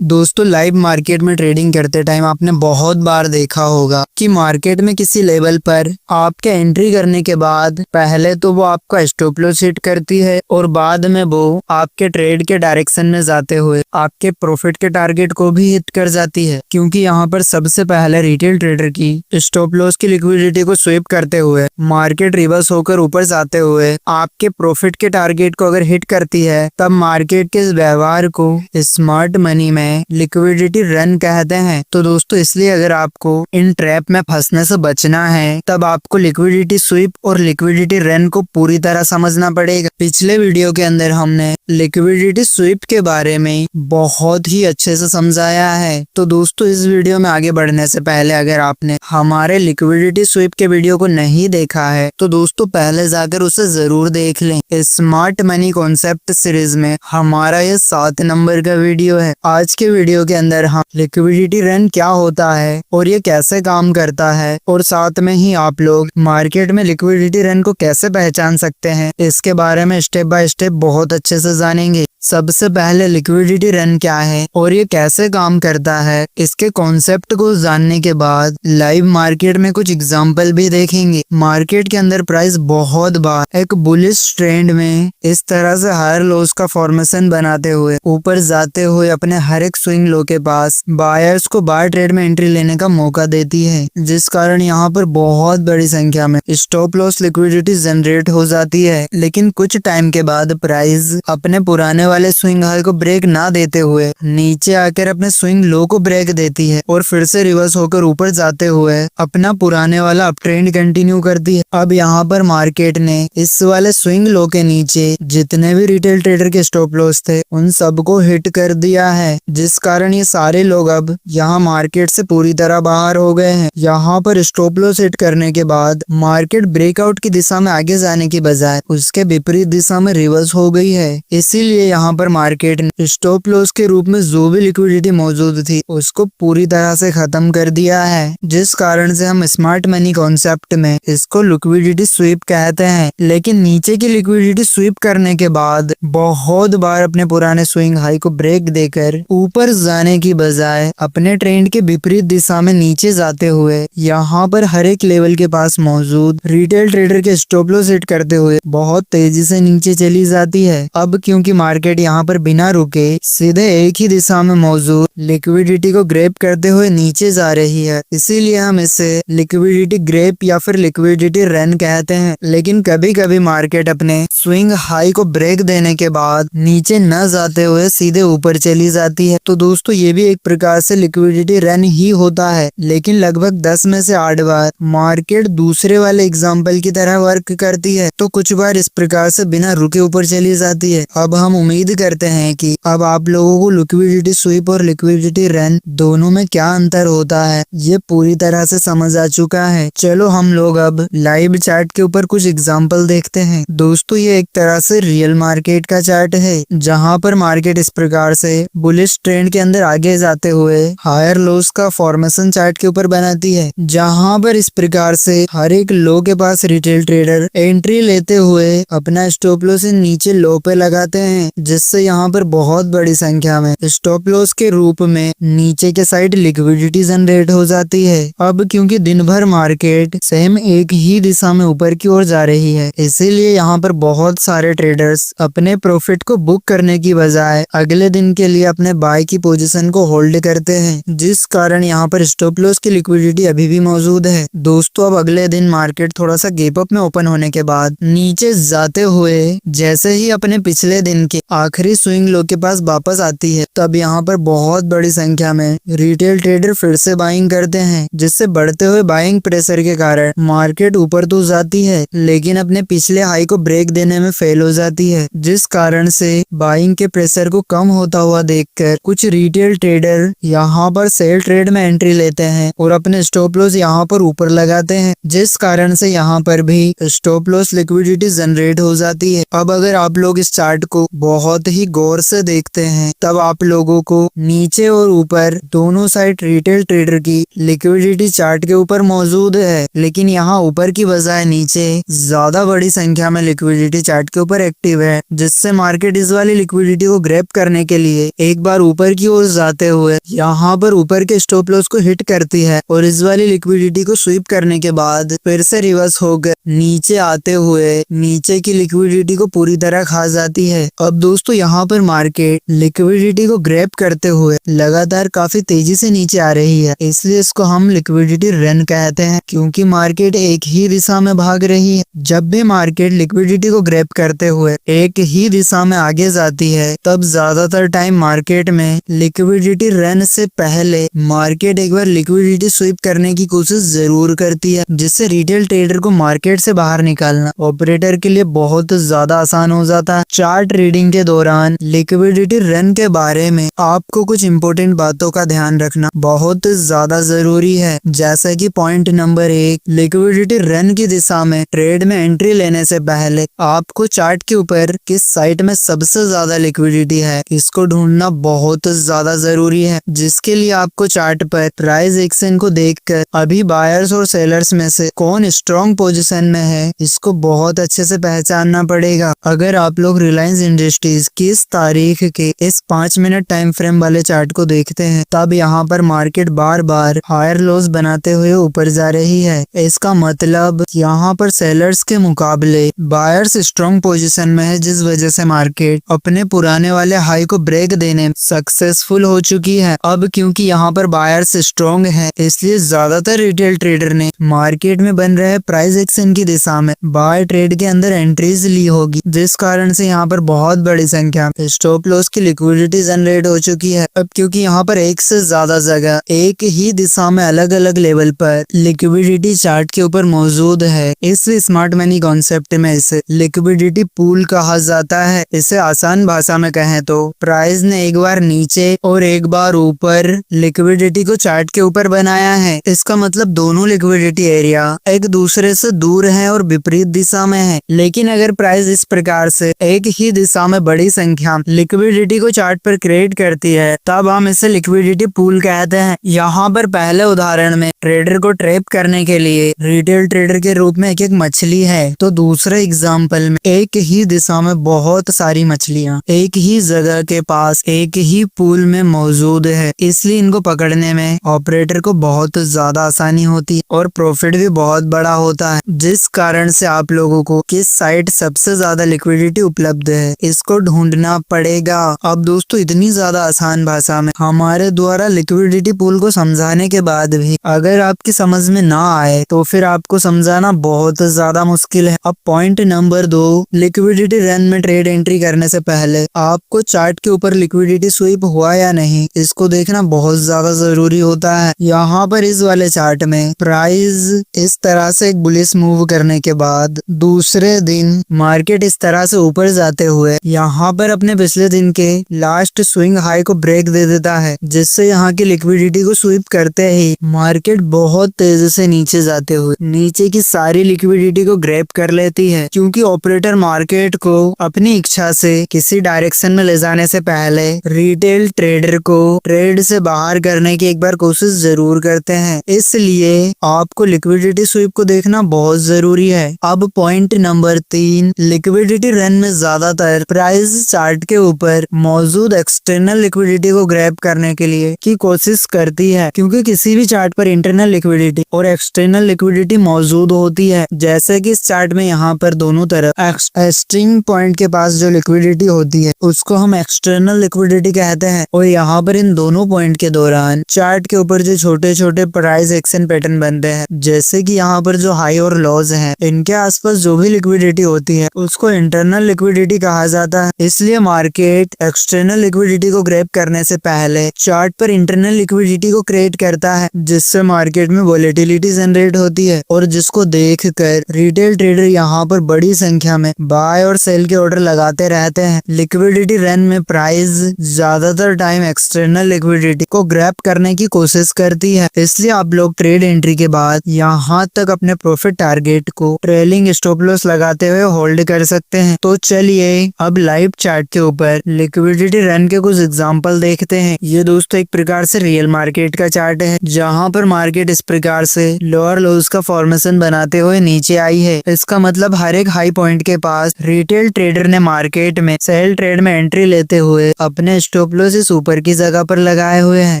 दोस्तों live market में trading करते टाइम आपने बहुत बार देखा होगा कि मार्केट में किसी लेवल पर आपके एंट्री करने के बाद पहले तो वो आपका स्टॉप लॉस हिट करती है और बाद में वो आपके ट्रेड के डायरेक्शन में जाते हुए आपके प्रॉफिट के टारगेट को भी हिट कर जाती है, क्योंकि यहाँ पर सबसे पहले रिटेल ट्रेडर की स्टॉप लॉस की लिक्विडिटी को स्वीप करते हुए मार्केट रिवर्स होकर ऊपर जाते हुए आपके प्रॉफिट के टारगेट को अगर हिट करती है तब मार्केट के इस व्यवहार को स्मार्ट मनी में लिक्विडिटी रन कहते हैं। तो दोस्तों इसलिए अगर आपको इन ट्रैप में फंसने से बचना है तब आपको लिक्विडिटी स्वीप और लिक्विडिटी रन को पूरी तरह समझना पड़ेगा। पिछले वीडियो के अंदर हमने लिक्विडिटी स्वीप के बारे में बहुत ही अच्छे से समझाया है। तो दोस्तों इस वीडियो में आगे बढ़ने से पहले अगर आपने हमारे लिक्विडिटी स्वीप के वीडियो को नहीं देखा है तो दोस्तों पहले जाकर उसे जरूर देख लें। स्मार्ट मनी कॉन्सेप्ट सीरीज में हमारा ये 7 नंबर का वीडियो है। आज के वीडियो के अंदर हम लिक्विडिटी रन क्या होता है और ये कैसे काम करता है और साथ में ही आप लोग मार्केट में लिक्विडिटी रन को कैसे पहचान सकते हैं इसके बारे में स्टेप बाय स्टेप बहुत अच्छे से जानेंगे। सबसे पहले लिक्विडिटी रन क्या है और ये कैसे काम करता है, इसके कॉन्सेप्ट को जानने के बाद लाइव मार्केट में कुछ एग्जांपल भी देखेंगे। मार्केट के अंदर प्राइस बहुत बार एक बुलिश ट्रेंड में इस तरह से हायर लोस का फॉर्मेशन बनाते हुए ऊपर जाते हुए अपने हर एक स्विंग लो के पास बायर्स को बाय ट्रेड में एंट्री लेने का मौका देती है, जिस कारण यहाँ पर बहुत बड़ी संख्या में स्टॉप लॉस लिक्विडिटी जनरेट हो जाती है। लेकिन कुछ टाइम के बाद प्राइस अपने पुराने वाले स्विंग हाई को ब्रेक ना देते हुए नीचे आकर अपने स्विंग लो को ब्रेक देती है और फिर से रिवर्स होकर ऊपर जाते हुए अपना पुराने वाला अप ट्रेंड कंटिन्यू करती है। अब यहाँ पर मार्केट ने इस वाले स्विंग लो के नीचे जितने भी रिटेल ट्रेडर के स्टॉप लॉस थे उन सबको हिट कर दिया है, जिस कारण ये सारे लोग अब यहाँ मार्केट से पूरी तरह बाहर हो गए हैं। यहाँ पर स्टॉप लॉस हिट करने के बाद मार्केट ब्रेकआउट की दिशा में आगे जाने की बजाय उसके विपरीत दिशा में रिवर्स हो गई है। इसीलिए यहाँ पर मार्केट ने स्टॉप लॉस के रूप में जो भी लिक्विडिटी मौजूद थी उसको पूरी तरह से खत्म कर दिया है, जिस कारण से हम स्मार्ट मनी कॉन्सेप्ट में इसको लिक्विडिटी स्वीप कहते हैं। लेकिन नीचे की लिक्विडिटी स्वीप करने के बाद बहुत बार अपने पुराने स्विंग हाई को ब्रेक देकर ऊपर जाने की बजाय अपने ट्रेंड के विपरीत दिशा में नीचे जाते हुए यहाँ पर हर एक लेवल के पास मौजूद रिटेल ट्रेडर के स्टॉप लॉस हिट करते हुए बहुत तेजी से नीचे चली जाती है। अब क्योंकि मार्केट यहाँ पर बिना रुके सीधे एक ही दिशा में मौजूद लिक्विडिटी को ग्रैब करते हुए नीचे जा रही है, इसीलिए हम इसे लिक्विडिटी ग्रैब या फिर लिक्विडिटी रन कहते हैं। लेकिन कभी कभी मार्केट अपने स्विंग हाई को ब्रेक देने के बाद नीचे न जाते हुए सीधे ऊपर चली जाती है। तो दोस्तों ये भी एक प्रकार से लिक्विडिटी रन ही होता है, लेकिन लगभग 10 में से 8 बार मार्केट दूसरे वाले एग्जाम्पल की तरह वर्क करती है, तो कुछ बार इस प्रकार से बिना रुके ऊपर चली जाती है। अब हम उम्मीद करते हैं कि अब आप लोगों को लिक्विडिटी स्वीप और लिक्विडिटी रन दोनों में क्या अंतर होता है ये पूरी तरह से समझ आ चुका है। चलो हम लोग अब लाइव चार्ट के ऊपर कुछ एग्जांपल देखते हैं। दोस्तों ये एक तरह से रियल मार्केट का चार्ट है, जहां पर मार्केट इस प्रकार से बुलिश ट्रेंड के अंदर आगे जाते हुए हायर लोस का फॉर्मेशन चार्ट के ऊपर बनाती है, जहां पर इस प्रकार से हर एक लो के पास रिटेल ट्रेडर एंट्री लेते हुए अपना स्टॉप लॉस नीचे लो पे लगाते हैं, जिससे यहाँ पर बहुत बड़ी संख्या में स्टॉप लॉस के रूप में नीचे के साइड लिक्विडिटी जनरेट हो जाती है। अब क्योंकि दिन भर मार्केट सेम एक ही दिशा में ऊपर की ओर जा रही है, इसीलिए यहाँ पर बहुत सारे ट्रेडर्स अपने प्रॉफिट को बुक करने की बजाय अगले दिन के लिए अपने बाय की पोजीशन को होल्ड करते हैं, जिस कारण यहाँ पर स्टॉप लॉस की लिक्विडिटी अभी भी मौजूद है। दोस्तों अब अगले दिन मार्केट थोड़ा सा गैप अप में ओपन होने के बाद नीचे जाते हुए जैसे ही अपने पिछले दिन के आखिरी स्विंग लो के पास वापस आती है, तब यहाँ पर बहुत बड़ी संख्या में रिटेल ट्रेडर फिर से बाइंग करते हैं, जिससे बढ़ते हुए बाइंग प्रेशर के कारण मार्केट ऊपर तो जाती है लेकिन अपने पिछले हाई को ब्रेक देने में फेल हो जाती है, जिस कारण से बाइंग के प्रेशर को कम होता हुआ देखकर कुछ रिटेल ट्रेडर यहाँ पर सेल ट्रेड में एंट्री लेते हैं और अपने स्टॉप लॉस यहाँ पर ऊपर लगाते हैं, जिस कारण से यहाँ पर भी स्टॉप लॉस लिक्विडिटी जनरेट हो जाती है। अब अगर आप लोग इस चार्ट को बहुत बहुत ही गौर से देखते हैं तब आप लोगों को नीचे और ऊपर दोनों साइड रिटेल ट्रेडर की लिक्विडिटी चार्ट के ऊपर मौजूद है, लेकिन यहाँ ऊपर की बजाय नीचे ज्यादा बड़ी संख्या में लिक्विडिटी चार्ट के ऊपर एक्टिव है, जिससे मार्केट इस वाली लिक्विडिटी को ग्रैब करने के लिए एक बार ऊपर की ओर जाते हुए यहाँ पर ऊपर के स्टॉप लॉस को हिट करती है और इस वाली लिक्विडिटी को स्वीप करने के बाद फिर से रिवर्स होकर नीचे आते हुए नीचे की लिक्विडिटी को पूरी तरह खा जाती है। अब दोस्तों यहाँ पर मार्केट लिक्विडिटी को ग्रैब करते हुए लगातार काफी तेजी से नीचे आ रही है, इसलिए इसको हम लिक्विडिटी रन कहते हैं, क्योंकि मार्केट एक ही दिशा में भाग रही है। जब भी मार्केट लिक्विडिटी को ग्रैब करते हुए एक ही दिशा में आगे जाती है तब ज्यादातर टाइम मार्केट में लिक्विडिटी रन से पहले मार्केट एक बार लिक्विडिटी स्वीप करने की कोशिश जरूर करती है, जिससे रिटेल ट्रेडर को मार्केट से बाहर निकालना ऑपरेटर के लिए बहुत ज्यादा आसान हो जाता है। चार्ट रीडिंग के दौरान लिक्विडिटी रन के बारे में आपको कुछ इम्पोर्टेंट बातों का ध्यान रखना बहुत ज्यादा जरूरी है, जैसा कि पॉइंट नंबर 1, लिक्विडिटी रन की दिशा में ट्रेड में एंट्री लेने से पहले आपको चार्ट के ऊपर किस साइड में सबसे ज्यादा लिक्विडिटी है इसको ढूंढना बहुत ज्यादा जरूरी है, जिसके लिए आपको चार्ट पर प्राइस एक्शन को देखकर अभी बायर्स और सेलर्स में से कौन स्ट्रॉन्ग पोजीशन में है इसको बहुत अच्छे से पहचानना पड़ेगा। अगर आप लोग रिलायंस इंडस्ट्रीज किस तारीख के इस 5 मिनट टाइम फ्रेम वाले चार्ट को देखते हैं तब यहाँ पर मार्केट बार बार हायर लोस बनाते हुए ऊपर जा रही है। इसका मतलब यहाँ पर सेलर्स के मुकाबले बायर्स स्ट्रॉन्ग पोजीशन में है, जिस वजह से मार्केट अपने पुराने वाले हाई को ब्रेक देने में सक्सेसफुल हो चुकी है। अब क्योंकि यहाँ पर बायर्स स्ट्रॉन्ग है इसलिए ज्यादातर रिटेल ट्रेडर ने मार्केट में बन रहे प्राइस एक्शन की दिशा में बाय ट्रेड के अंदर एंट्रीज ली होगी, जिस कारण से यहाँ पर बहुत बड़ी संख्या स्टॉप लॉस की लिक्विडिटी जनरेट हो चुकी है। अब क्योंकि यहाँ पर एक से ज्यादा जगह एक ही दिशा में अलग अलग लेवल पर लिक्विडिटी चार्ट के ऊपर मौजूद है, इसलिए स्मार्ट मनी कॉन्सेप्ट में इसे लिक्विडिटी पूल कहा जाता है। इसे आसान भाषा में कहें तो प्राइस ने एक बार नीचे और एक बार ऊपर लिक्विडिटी को चार्ट के ऊपर बनाया है। इसका मतलब दोनों लिक्विडिटी एरिया एक दूसरे से दूर है और विपरीत दिशा में है, लेकिन अगर प्राइस इस प्रकार से एक ही दिशा में बड़ी संख्या लिक्विडिटी को चार्ट पर क्रिएट करती है तब हम इसे लिक्विडिटी पूल कहते हैं। यहाँ पर पहले उदाहरण में ट्रेडर को ट्रैप करने के लिए रिटेल ट्रेडर के रूप में एक मछली है, तो दूसरे एग्जाम्पल में एक ही दिशा में बहुत सारी मछलियाँ एक ही जगह के पास एक ही पूल में मौजूद है, इसलिए इनको पकड़ने में ऑपरेटर को बहुत ज्यादा आसानी होती है और प्रॉफिट भी बहुत बड़ा होता है, जिस कारण से आप लोगों को किस साइड सबसे ज्यादा लिक्विडिटी उपलब्ध है इसको ढूंढना पड़ेगा। अब दोस्तों इतनी ज्यादा आसान भाषा में हमारे द्वारा लिक्विडिटी पूल को समझाने के बाद भी अगर आपकी समझ में ना आए तो फिर आपको समझाना बहुत ज्यादा मुश्किल है। अब पॉइंट नंबर 2, लिक्विडिटी रन में ट्रेड एंट्री करने से पहले आपको चार्ट के ऊपर लिक्विडिटी स्वीप हुआ या नहीं इसको देखना बहुत ज्यादा जरूरी होता है। यहाँ पर इस वाले चार्ट में प्राइस इस तरह से एक बुलिश मूव करने के बाद दूसरे दिन मार्केट इस तरह से ऊपर जाते हुए यहाँ पर अपने पिछले दिन के लास्ट स्विंग हाई को ब्रेक दे देता है, जिससे यहाँ की लिक्विडिटी को स्वीप करते ही मार्केट बहुत तेजी से नीचे जाते हुए नीचे की सारी लिक्विडिटी को ग्रैब कर लेती है, क्योंकि ऑपरेटर मार्केट को अपनी इच्छा से किसी डायरेक्शन में ले जाने से पहले रिटेल ट्रेडर को ट्रेड से बाहर करने की एक बार कोशिश जरूर करते हैं, इसलिए आपको लिक्विडिटी स्वीप को देखना बहुत जरूरी है। अब पॉइंट नंबर 3, लिक्विडिटी रन में ज्यादातर प्राइस चार्ट के ऊपर मौजूद एक्सटर्नल लिक्विडिटी को ग्रैब करने के लिए की कोशिश करती है, क्योंकि किसी भी चार्ट पर इंटरनल लिक्विडिटी और एक्सटर्नल लिक्विडिटी मौजूद होती है। जैसे कि इस चार्ट में यहाँ पर दोनों तरफ एक्सट्रीम पॉइंट के पास जो लिक्विडिटी होती है उसको हम एक्सटर्नल लिक्विडिटी कहते हैं, और यहाँ पर इन दोनों पॉइंट के दौरान चार्ट के ऊपर जो छोटे छोटे प्राइस एक्शन पैटर्न बनते हैं, जैसे कि यहाँ पर जो हाई और लॉज हैं, इनके आसपास जो भी लिक्विडिटी होती है उसको इंटरनल लिक्विडिटी कहा जाता है। इसलिए मार्केट एक्सटर्नल लिक्विडिटी को ग्रैब करने से पहले चार्ट पर इंटरनल लिक्विडिटी को क्रिएट करता है, जिससे मार्केट में वोलेटिलिटी जनरेट होती है और जिसको देखकर रिटेल ट्रेडर यहाँ पर बड़ी संख्या में बाय और सेल के ऑर्डर लगाते रहते हैं। लिक्विडिटी रन में प्राइस ज्यादातर टाइम एक्सटर्नल लिक्विडिटी को ग्रैब करने की कोशिश करती है, इसलिए आप लोग ट्रेड एंट्री के बाद यहाँ तक अपने प्रॉफिट टारगेट को ट्रेलिंग स्टॉप लॉस लगाते हुए होल्ड कर सकते हैं। तो चलिए अब लाइव चार्ट के ऊपर लिक्विडिटी रन के कुछ एग्जांपल देखते हैं। ये दोस्तों एक प्रकार से रियल मार्केट का चार्ट है, जहाँ पर मार्केट इस प्रकार से लोअर लोज का फॉर्मेशन बनाते हुए नीचे आई है। इसका मतलब हर एक हाई पॉइंट के पास रिटेल ट्रेडर ने मार्केट में सेल ट्रेड में एंट्री लेते हुए अपने स्टॉप लॉस इस ऊपर की जगह पर लगाए हुए हैं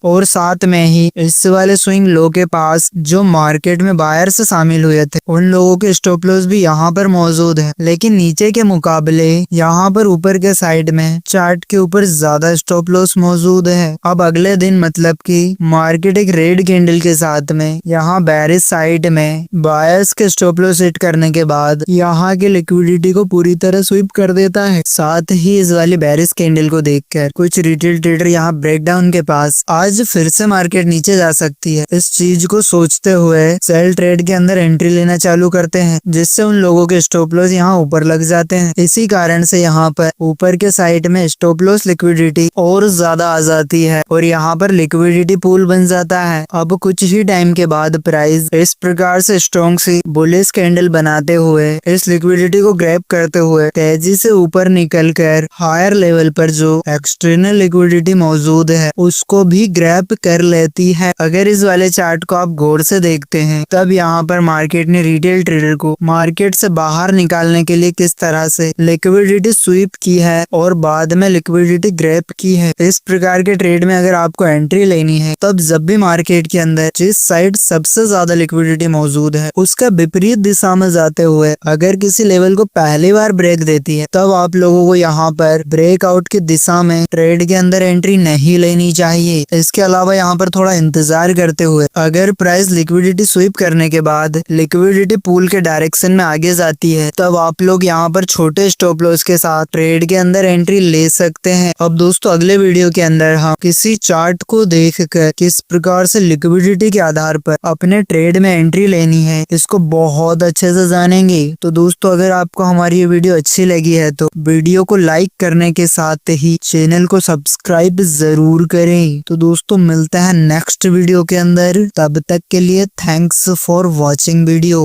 और साथ में ही इस वाले स्विंग लो के पास जो मार्केट में बायर से शामिल हुए थे उन लोगों के स्टॉप लॉस भी यहाँ पर मौजूद है, लेकिन नीचे के मुकाबले यहाँ पर ऊपर के साइड में चार्ट के ऊपर ज्यादा स्टॉप लॉस मौजूद है। अब अगले दिन मतलब कि मार्केट एक रेड कैंडल के साथ में यहाँ बेरिश साइड में बायर्स के स्टॉप लॉस हिट करने के बाद यहाँ के लिक्विडिटी को पूरी तरह स्वीप कर देता है। साथ ही इस वाली बेरिश कैंडल को देखकर कुछ रिटेल ट्रेडर यहाँ ब्रेकडाउन के पास आज फिर से मार्केट नीचे जा सकती है, इस चीज को सोचते हुए सेल ट्रेड के अंदर एंट्री लेना चालू करते हैं, जिससे उन लोगों के स्टॉप लॉस यहाँ ऊपर लग जाते हैं। इसी कारण से यहाँ पर ऊपर के साइड में स्टॉप लॉस लिक्विडिटी और ज्यादा आ जाती है और यहाँ पर लिक्विडिटी पूल बन जाता है। अब कुछ ही टाइम के बाद प्राइस इस प्रकार से स्ट्रॉन्ग सी बुलिश कैंडल बनाते हुए इस लिक्विडिटी को ग्रैब करते हुए तेजी से ऊपर निकलकर हायर लेवल पर जो एक्सटर्नल लिक्विडिटी मौजूद है उसको भी ग्रैब कर लेती है। अगर इस वाले चार्ट को आप गौर से देखते हैं तब यहाँ पर मार्केट ने रिटेल ट्रेडर को मार्केट से बाहर निकालने के लिए किस तरह से लिक्विडिटी स्वीप की है और बाद में लिक्विडिटी ग्रैब की है। इस प्रकार के ट्रेड में अगर आपको एंट्री लेनी है तब जब भी मार्केट के अंदर जिस साइड सबसे ज्यादा लिक्विडिटी मौजूद है उसका विपरीत दिशा में जाते हुए अगर किसी लेवल को पहली बार ब्रेक देती है तब आप लोगों को यहाँ पर ब्रेकआउट की दिशा में ट्रेड के अंदर एंट्री नहीं लेनी चाहिए। इसके अलावा यहाँ पर थोड़ा इंतजार करते हुए अगर प्राइस लिक्विडिटी स्वीप करने के बाद लिक्विडिटी पूल के डायरेक्शन में आगे जाती है तब आप लोग यहाँ पर छोटे स्टॉप लॉस के साथ ट्रेड के अंदर एंट्री ले सकते हैं। अब दोस्तों अगले वीडियो के अंदर हम किसी चार्ट को देखकर किस प्रकार से लिक्विडिटी के आधार पर अपने ट्रेड में एंट्री लेनी है इसको बहुत अच्छे से जानेंगे। तो दोस्तों अगर आपको हमारी ये वीडियो अच्छी लगी है तो वीडियो को लाइक करने के साथ ही चैनल को सब्सक्राइब जरूर करें। तो दोस्तों मिलते हैं नेक्स्ट वीडियो के अंदर, तब तक के लिए थैंक्स फॉर वॉचिंग वीडियो।